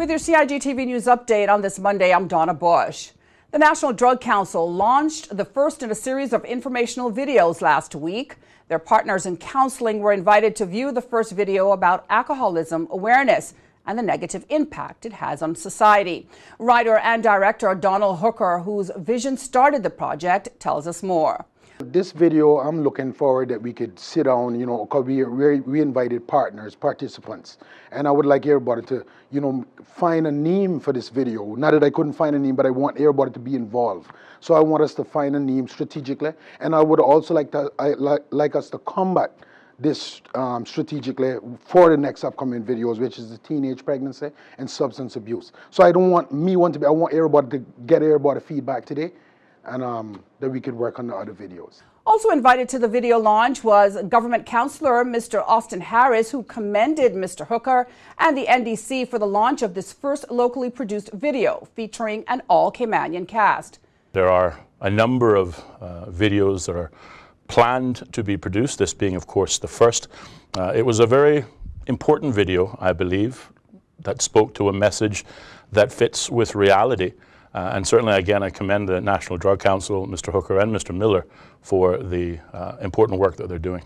With your CIGTV News update on this Monday, I'm Donna Bush. The National Drug Council launched the first in a series of informational videos last week. Their partners in counseling were invited to view the first video about alcoholism awareness and the negative impact it has on society. Writer and director Donald Hooker, whose vision started the project, tells us more. This video, I'm looking forward that we could sit down, because we invited partners, participants, and I would like everybody to, find a name for this video. Not that I couldn't find a name, but I want everybody to be involved. So I want us to find a name strategically, and I would also like us to combat this strategically for the next upcoming videos, which is the teenage pregnancy and substance abuse. So I want everybody to get everybody feedback today, and that we could work on the other videos. Also invited to the video launch was government counselor Mr. Austin Harris, who commended Mr. Hooker and the NDC for the launch of this first locally produced video featuring an all-Caymanian cast. There are a number of videos that are planned to be produced, this being, of course, the first. It was a very important video, I believe, that spoke to a message that fits with reality. And certainly, again, I commend the National Drug Council, Mr. Hooker and Mr. Miller, for the important work that they're doing.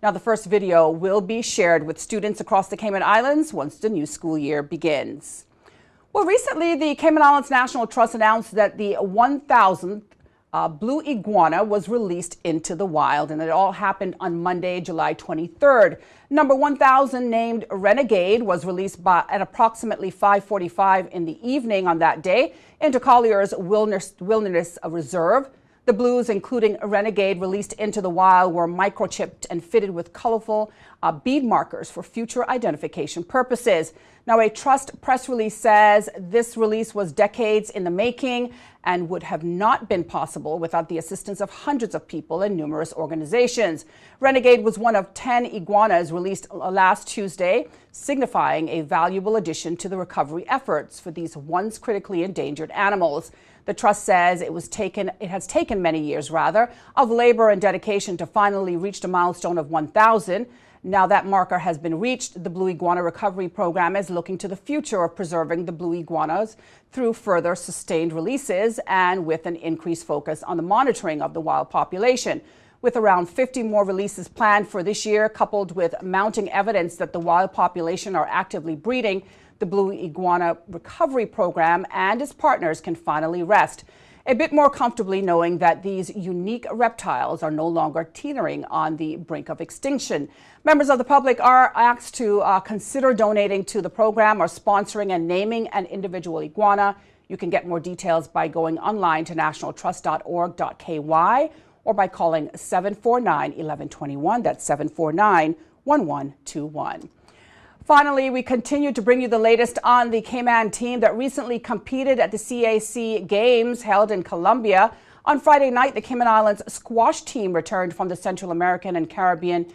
Now, the first video will be shared with students across the Cayman Islands once the new school year begins. Well, recently, the Cayman Islands National Trust announced that the 1,000th blue iguana was released into the wild, and it all happened on Monday, July 23rd. Number 1,000, named Renegade, was released at approximately 5:45 in the evening on that day into Collier's Wilderness Reserve. The blues, including Renegade, released into the wild, were microchipped and fitted with colorful bead markers for future identification purposes. Now, a trust press release says this release was decades in the making and would have not been possible without the assistance of hundreds of people and numerous organizations. Renegade was one of 10 iguanas released last Tuesday, signifying a valuable addition to the recovery efforts for these once critically endangered animals. The trust says it has taken many years, of labor and dedication to finally reach the milestone of 1,000. Now that marker has been reached, the Blue Iguana Recovery Program is looking to the future of preserving the blue iguanas through further sustained releases and with an increased focus on the monitoring of the wild population. With around 50 more releases planned for this year, coupled with mounting evidence that the wild population are actively breeding, the Blue Iguana Recovery Program and its partners can finally rest a bit more comfortably knowing that these unique reptiles are no longer teetering on the brink of extinction. Members of the public are asked to consider donating to the program or sponsoring and naming an individual iguana. You can get more details by going online to nationaltrust.org.ky or by calling 749-1121. That's 749-1121. Finally, we continue to bring you the latest on the Cayman team that recently competed at the CAC Games held in Colombia. On Friday night, the Cayman Islands squash team returned from the Central American and Caribbean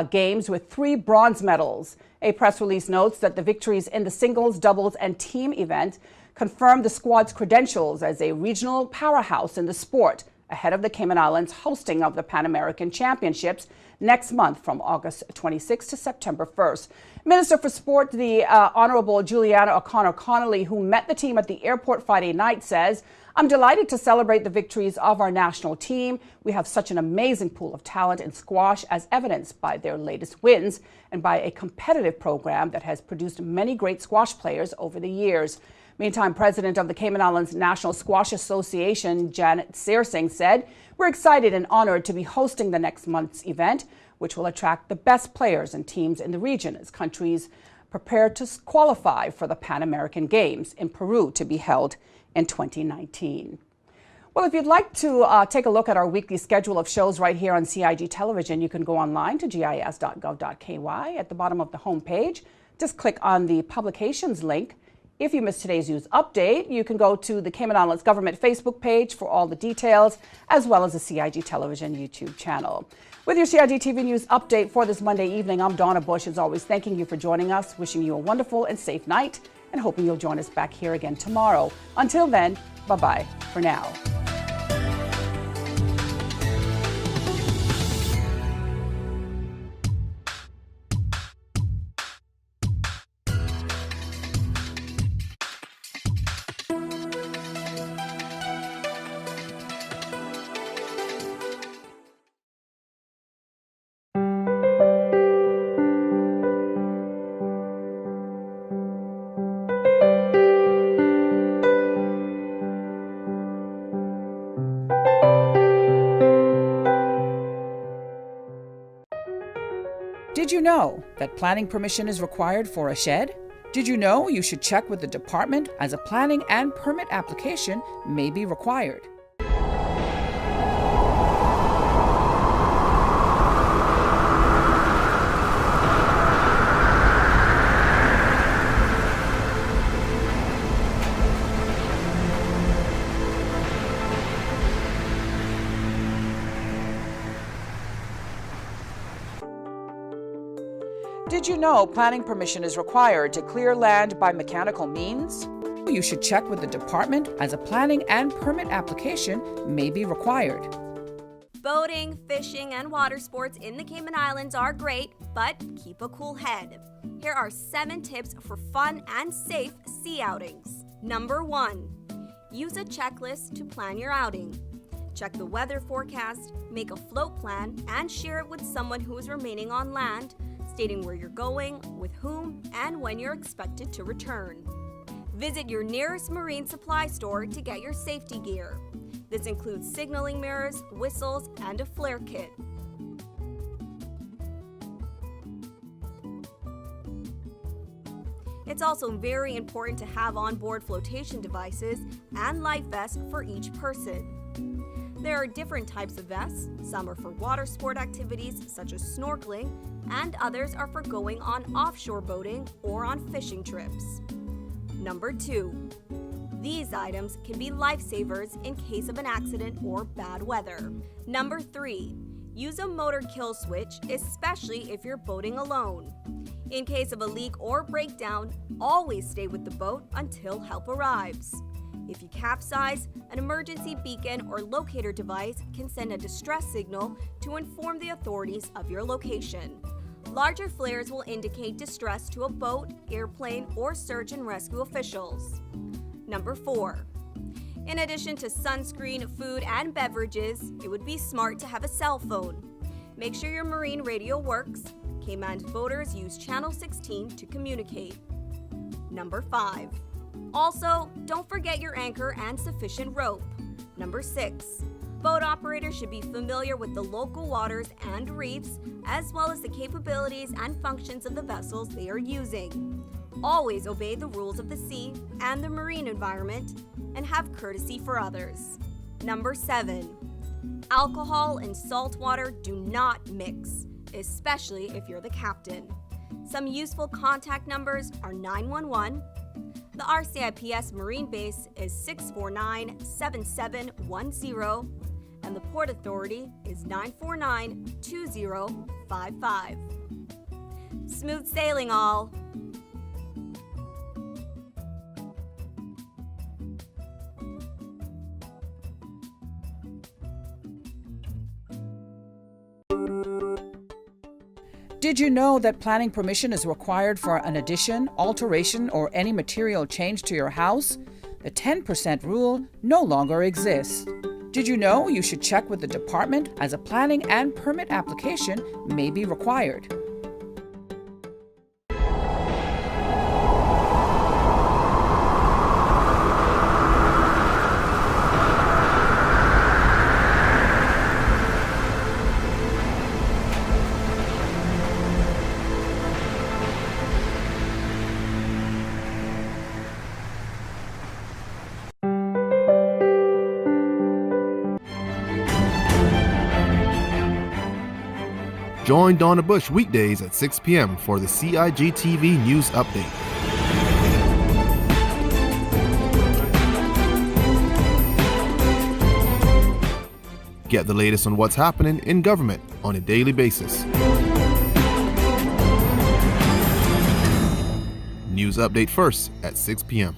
Games with 3 bronze medals. A press release notes that the victories in the singles, doubles, and team event confirmed the squad's credentials as a regional powerhouse in the sport, ahead of the Cayman Islands hosting of the Pan American Championships next month from August 26 to September 1st. Minister for Sport, the Honorable Juliana O'Connor Connolly, who met the team at the airport Friday night, says, "I'm delighted to celebrate the victories of our national team. We have such an amazing pool of talent in squash, as evidenced by their latest wins and by a competitive program that has produced many great squash players over the years." Meantime, President of the Cayman Islands National Squash Association, Janet Searsing, said, "We're excited and honored to be hosting the next month's event, which will attract the best players and teams in the region as countries prepare to qualify for the Pan American Games in Peru to be held in 2019. Well, if you'd like to take a look at our weekly schedule of shows right here on CIG Television, you can go online to gis.gov.ky. At the bottom of the homepage, just click on the publications link. If you missed today's news update, you can go to the Cayman Islands Government Facebook page for all the details, as well as the CIG Television YouTube channel. With your CIG TV News update for this Monday evening, I'm Donna Bush, as always, thanking you for joining us, wishing you a wonderful and safe night, and hoping you'll join us back here again tomorrow. Until then, bye-bye for now. Did you know that planning permission is required for a shed? Did you know you should check with the department as a planning and permit application may be required? Did you know planning permission is required to clear land by mechanical means? You should check with the department as a planning and permit application may be required. Boating, fishing, and water sports in the Cayman Islands are great, but keep a cool head. Here are 7 tips for fun and safe sea outings. Number 1. Use a checklist to plan your outing. Check the weather forecast, make a float plan, and share it with someone who is remaining on land, stating where you're going, with whom, and when you're expected to return. Visit your nearest marine supply store to get your safety gear. This includes signaling mirrors, whistles, and a flare kit. It's also very important to have onboard flotation devices and life vests for each person. There are different types of vests. Some are for water sport activities such as snorkeling, and others are for going on offshore boating or on fishing trips. Number 2. These items can be lifesavers in case of an accident or bad weather. Number 3. Use a motor kill switch, especially if you're boating alone. In case of a leak or breakdown, always stay with the boat until help arrives. If you capsize, an emergency beacon or locator device can send a distress signal to inform the authorities of your location. Larger flares will indicate distress to a boat, airplane, or search and rescue officials. Number 4. In addition to sunscreen, food, and beverages, it would be smart to have a cell phone. Make sure your marine radio works. Cayman's boaters use Channel 16 to communicate. Number 5. Also, don't forget your anchor and sufficient rope. Number 6. Boat operators should be familiar with the local waters and reefs, as well as the capabilities and functions of the vessels they are using. Always obey the rules of the sea and the marine environment, and have courtesy for others. Number 7. Alcohol and salt water do not mix, especially if you're the captain. Some useful contact numbers are 911. The RCIPS Marine Base is 649-7710, and the Port Authority is 949-2055. Smooth sailing, all! Did you know that planning permission is required for an addition, alteration, or any material change to your house? The 10% rule no longer exists. Did you know you should check with the department as a planning and permit application may be required? Join Donna Bush weekdays at 6 p.m. for the CIGTV News Update. Get the latest on what's happening in government on a daily basis. News Update first at 6 p.m.